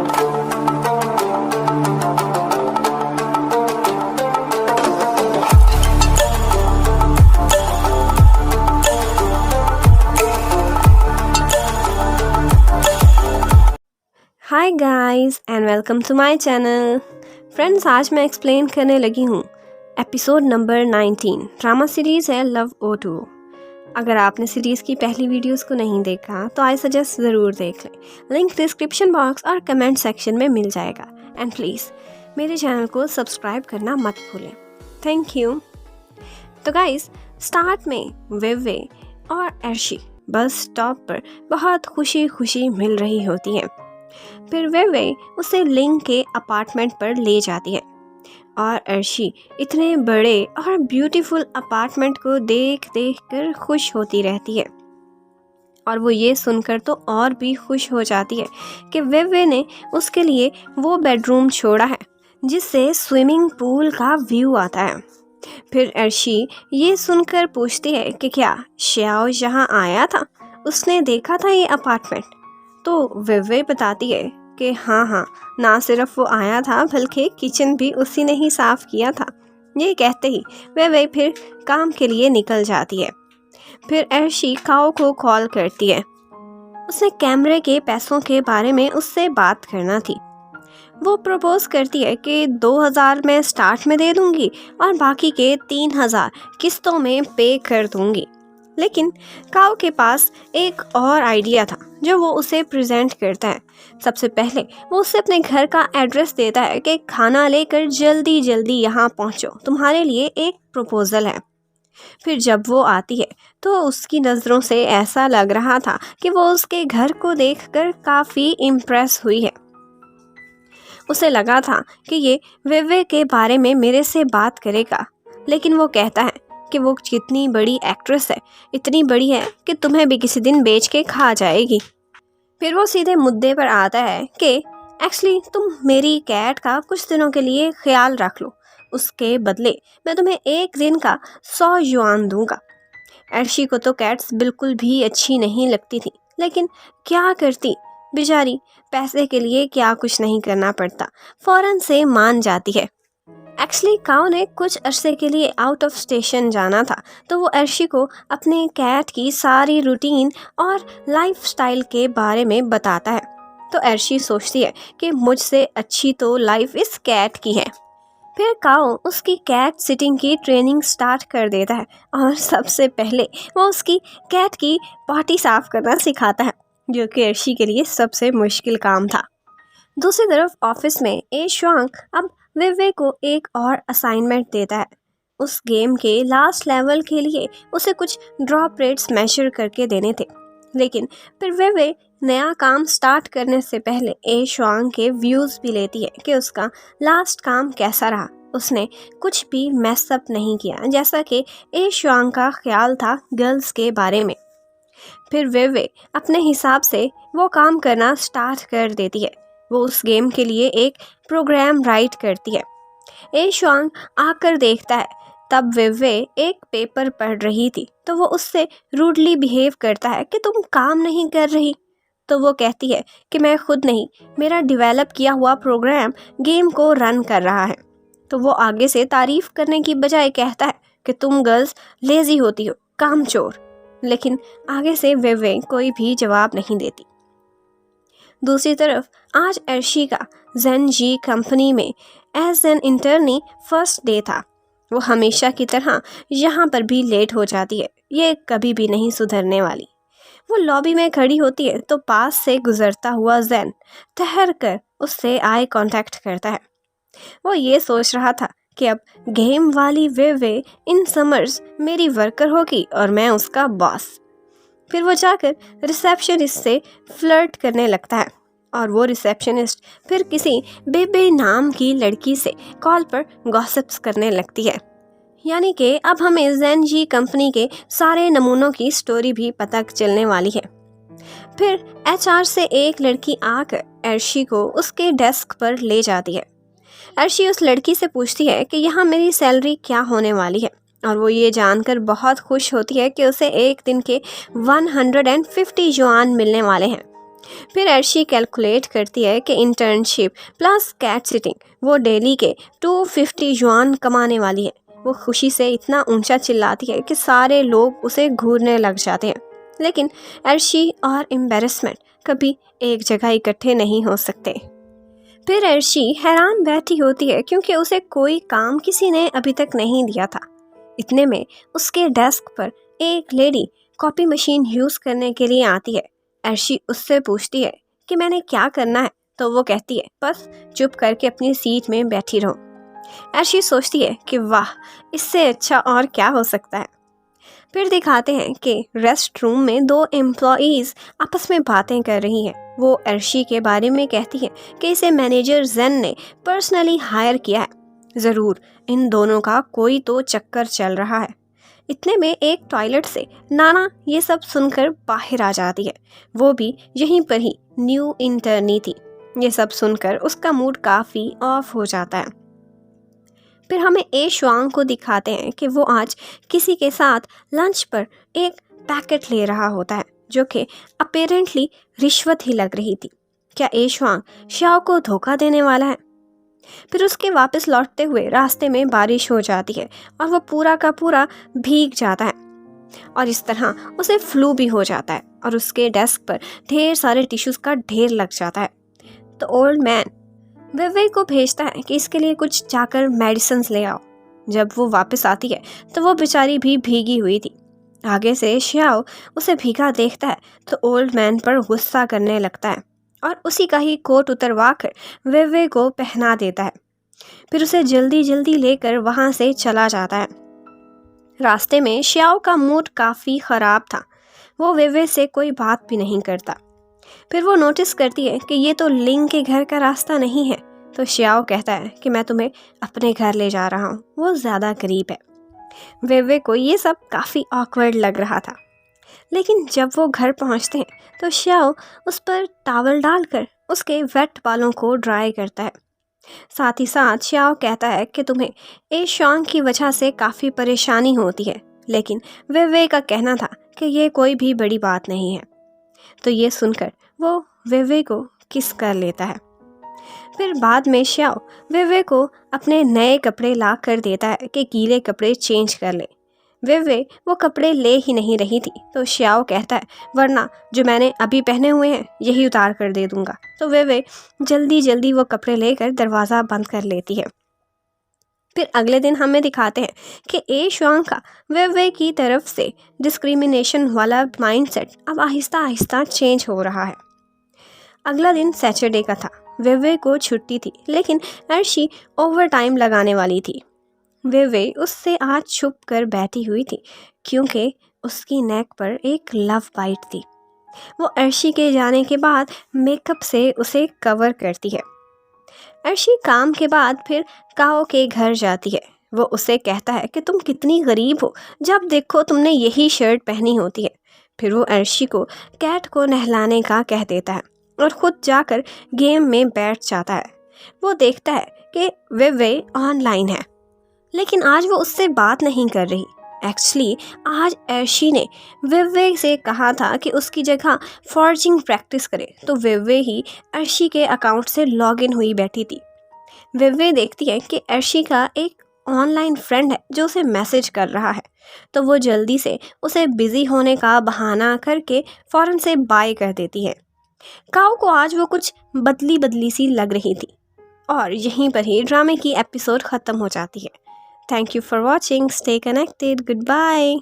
Hi guys and welcome to my channel. Friends, आज मैं explain करने लगी हूँ एपिसोड नंबर 19। ड्रामा सीरीज़ है लव O2। अगर आपने सीरीज़ की पहली वीडियोस को नहीं देखा तो आई सजेस्ट ज़रूर देख लें। लिंक डिस्क्रिप्शन बॉक्स और कमेंट सेक्शन में मिल जाएगा। एंड प्लीज़ मेरे चैनल को सब्सक्राइब करना मत भूलें। Thank you. तो गाइस, स्टार्ट में वेवे और अर्शी बस स्टॉप पर बहुत खुशी खुशी मिल रही होती है। फिर वे उसे लिंग के अपार्टमेंट पर ले जाती है और अर्शी इतने बड़े और ब्यूटीफुल अपार्टमेंट को देख देख कर खुश होती रहती है। और वो ये सुनकर तो और भी खुश हो जाती है कि वे ने उसके लिए वो बेडरूम छोड़ा है जिससे स्विमिंग पूल का व्यू आता है। फिर अर्शी ये सुनकर पूछती है कि क्या श्याओ यहाँ आया था, उसने देखा था ये अपार्टमेंट। तो वे बताती है कि हाँ, ना सिर्फ वो आया था बल्कि किचन भी उसी ने ही साफ़ किया था। ये कहते ही वे फिर काम के लिए निकल जाती है। फिर अर्शी काओ को कॉल करती है। उसने कैमरे के पैसों के बारे में उससे बात करना थी। वो प्रपोज करती है कि 2000 मैं स्टार्ट में दे दूंगी और बाकी के 3000 किस्तों में पे कर दूंगी। लेकिन काओ के पास एक और आइडिया था जो वो उसे प्रेजेंट करता है। सबसे पहले वो उसे अपने घर का एड्रेस देता है कि खाना लेकर जल्दी जल्दी यहाँ पहुँचो, तुम्हारे लिए एक प्रपोजल है। फिर जब वो आती है तो उसकी नज़रों से ऐसा लग रहा था कि वो उसके घर को देखकर काफ़ी इम्प्रेस हुई है। उसे लगा था कि ये वेवे के बारे में मेरे से बात करेगा, लेकिन वो कहता है कि वो कितनी बड़ी एक्ट्रेस है, इतनी बड़ी है कि तुम्हें भी किसी दिन बेच के खा जाएगी। फिर वो सीधे मुद्दे पर आता है कि एक्चुअली तुम मेरी कैट का कुछ दिनों के लिए ख्याल रख लो, उसके बदले मैं तुम्हें एक दिन का 100 युआन दूंगा। अर्शी को तो कैट्स बिल्कुल भी अच्छी नहीं लगती थी, लेकिन क्या करती बेचारी, पैसे के लिए क्या कुछ नहीं करना पड़ता, फौरन से मान जाती है। एक्चुअली काओ ने कुछ अरसे के लिए आउट ऑफ स्टेशन जाना था, तो वो अर्शी को अपने कैट की सारी रूटीन और लाइफस्टाइल के बारे में बताता है। तो अर्शी सोचती है कि मुझसे अच्छी तो लाइफ इस कैट की है। फिर काओ उसकी कैट सिटिंग की ट्रेनिंग स्टार्ट कर देता है और सबसे पहले वो उसकी कैट की पॉटी साफ करना सिखाता है, जो कि अर्शी के लिए सबसे मुश्किल काम था। दूसरी तरफ ऑफिस में ए शुआंग अब वे को एक और असाइनमेंट देता है। उस गेम के लास्ट लेवल के लिए उसे कुछ ड्रॉप रेट्स मेजर करके देने थे। लेकिन फिर वे नया काम स्टार्ट करने से पहले ए शुआंग के व्यूज़ भी लेती है कि उसका लास्ट काम कैसा रहा। उसने कुछ भी मैसअप नहीं किया, जैसा कि ए शुआंग का ख्याल था गर्ल्स के बारे में। फिर वे अपने हिसाब से वो काम करना स्टार्ट कर देती है। वो उस गेम के लिए एक प्रोग्राम राइट करती है। ए शुआंग आकर देखता है, तब वे एक पेपर पढ़ रही थी, तो वो उससे रूडली बिहेव करता है कि तुम काम नहीं कर रही। तो वो कहती है कि मैं खुद नहीं, मेरा डेवलप किया हुआ प्रोग्राम गेम को रन कर रहा है। तो वो आगे से तारीफ करने की बजाय कहता है कि तुम गर्ल्स लेजी होती हो, कामचोर। लेकिन आगे से वे कोई भी जवाब नहीं देती। दूसरी तरफ आज अर्शी का ज़ेनजी कंपनी में as an intern first day था। वो हमेशा की तरह यहाँ पर भी लेट हो जाती है, ये कभी भी नहीं सुधरने वाली। वो लॉबी में खड़ी होती है तो पास से गुजरता हुआ ज़ेन ठहर कर उससे आई कांटेक्ट करता है। वो ये सोच रहा था कि अब गेम वाली वे इन समर्स मेरी वर्कर होगी और मैं उसका बॉस। फिर वो जाकर रिसेप्शनिस्ट से फ्लर्ट करने लगता है और वो रिसेप्शनिस्ट फिर किसी बेबे नाम की लड़की से कॉल पर गॉसिप्स करने लगती है। यानी कि अब हमें ज़ेनजी कंपनी के सारे नमूनों की स्टोरी भी पता चलने वाली है। फिर HR से एक लड़की आकर अर्शी को उसके डेस्क पर ले जाती है। अर्शी उस लड़की से पूछती है कि यहाँ मेरी सैलरी क्या होने वाली है, और वो ये जानकर बहुत खुश होती है कि उसे एक दिन के 150 युआन मिलने वाले हैं। फिर अर्शी कैलकुलेट करती है कि इंटर्नशिप प्लस कैट सिटिंग वो डेली के 250 युआन कमाने वाली है। वो खुशी से इतना ऊंचा चिल्लाती है कि सारे लोग उसे घूरने लग जाते हैं। लेकिन अर्शी और एम्बेरसमेंट कभी एक जगह इकट्ठे नहीं हो सकते। फिर अर्शी हैरान बैठी होती है क्योंकि उसे कोई काम किसी ने अभी तक नहीं दिया था। इतने में उसके डेस्क पर एक लेडी कॉपी मशीन यूज़ करने के लिए आती है। अर्शी उससे पूछती है कि मैंने क्या करना है, तो वो कहती है बस चुप करके अपनी सीट में बैठी रहो। अर्शी सोचती है कि वाह, इससे अच्छा और क्या हो सकता है। फिर दिखाते हैं कि रेस्ट रूम में दो एम्प्लॉईज आपस में बातें कर रही हैं। वो अर्शी के बारे में कहती है कि इसे मैनेजर जेन ने पर्सनली हायर किया है। ज़रूर इन दोनों का कोई तो चक्कर चल रहा है। इतने में एक टॉयलेट से नाना ये सब सुनकर बाहर आ जाती है। वो भी यहीं पर ही न्यू इंटर्नी थी। ये सब सुनकर उसका मूड काफ़ी ऑफ हो जाता है। फिर हमें ए शुआंग को दिखाते हैं कि वो आज किसी के साथ लंच पर एक पैकेट ले रहा होता है जो कि अपेरेंटली रिश्वत ही लग रही थी। क्या ए शुआंग शाओ को धोखा देने वाला है? फिर उसके वापस लौटते हुए रास्ते में बारिश हो जाती है और वो पूरा का पूरा भीग जाता है और इस तरह उसे फ्लू भी हो जाता है और उसके डेस्क पर ढेर सारे टिश्यूज़ का ढेर लग जाता है। तो ओल्ड मैन वेवे को भेजता है कि इसके लिए कुछ जाकर मेडिसिन ले आओ। जब वो वापस आती है तो वो बेचारी भी भीगी हुई थी। आगे से श्याओ उसे भीगा देखता है तो ओल्ड मैन पर गुस्सा करने लगता है और उसी का ही कोट उतरवा कर वेवे को पहना देता है। फिर उसे जल्दी जल्दी लेकर वहाँ से चला जाता है। रास्ते में श्याओ का मूड काफ़ी ख़राब था। वो वेवे से कोई बात भी नहीं करता। फिर वो नोटिस करती है कि ये तो लिंग के घर का रास्ता नहीं है। तो श्याओ कहता है कि मैं तुम्हें अपने घर ले जा रहा हूँ, वो ज़्यादा करीब है। वेवे को ये सब काफ़ी ऑकवर्ड लग रहा था। लेकिन जब वो घर पहुँचते हैं तो श्याओ उस पर टॉवल डालकर उसके वेट बालों को ड्राई करता है। साथ ही साथ श्याओ कहता है कि तुम्हें ए शुआंग की वजह से काफ़ी परेशानी होती है, लेकिन वेवे का कहना था कि ये कोई भी बड़ी बात नहीं है। तो ये सुनकर वो वेवे को किस कर लेता है। फिर बाद में श्याओ वेवे को अपने नए कपड़े ला कर देता है कि गीले कपड़े चेंज कर ले। वेवे वो कपड़े ले ही नहीं रही थी तो श्याओ कहता है वरना जो मैंने अभी पहने हुए हैं यही उतार कर दे दूंगा। तो वेवे जल्दी जल्दी वो कपड़े लेकर दरवाज़ा बंद कर लेती है। फिर अगले दिन हमें दिखाते हैं कि ए शुआंग का वेवे की तरफ से डिस्क्रिमिनेशन वाला माइंडसेट अब आहिस्ता आहिस्ता चेंज हो रहा है। अगला दिन सैटरडे का था। वेवे को छुट्टी थी लेकिन अर्शी ओवर टाइम लगाने वाली थी। वेवे उससे आज छुप कर बैठी हुई थी क्योंकि उसकी नेक पर एक लव बाइट थी। वो अर्शी के जाने के बाद मेकअप से उसे कवर करती है। अर्शी काम के बाद फिर काओ के घर जाती है। वो उसे कहता है कि तुम कितनी गरीब हो, जब देखो तुमने यही शर्ट पहनी होती है। फिर वो अर्शी को कैट को नहलाने का कह देता है और ख़ुद जाकर गेम में बैठ जाता है। वो देखता है कि वेवे ऑनलाइन है लेकिन आज वो उससे बात नहीं कर रही। एक्चुअली आज अर्शी ने वेवे से कहा था कि उसकी जगह फॉर्जिंग प्रैक्टिस करे, तो वेवे ही अर्शी के अकाउंट से लॉगिन हुई बैठी थी। वेवे देखती है कि अर्शी का एक ऑनलाइन फ्रेंड है जो उसे मैसेज कर रहा है, तो वो जल्दी से उसे बिज़ी होने का बहाना करके फ़ौरन से बाय कर देती है। काओ को आज वो कुछ बदली बदली सी लग रही थी और यहीं पर ही ड्रामे की एपिसोड ख़त्म हो जाती है। Thank you for watching. Stay connected. Goodbye.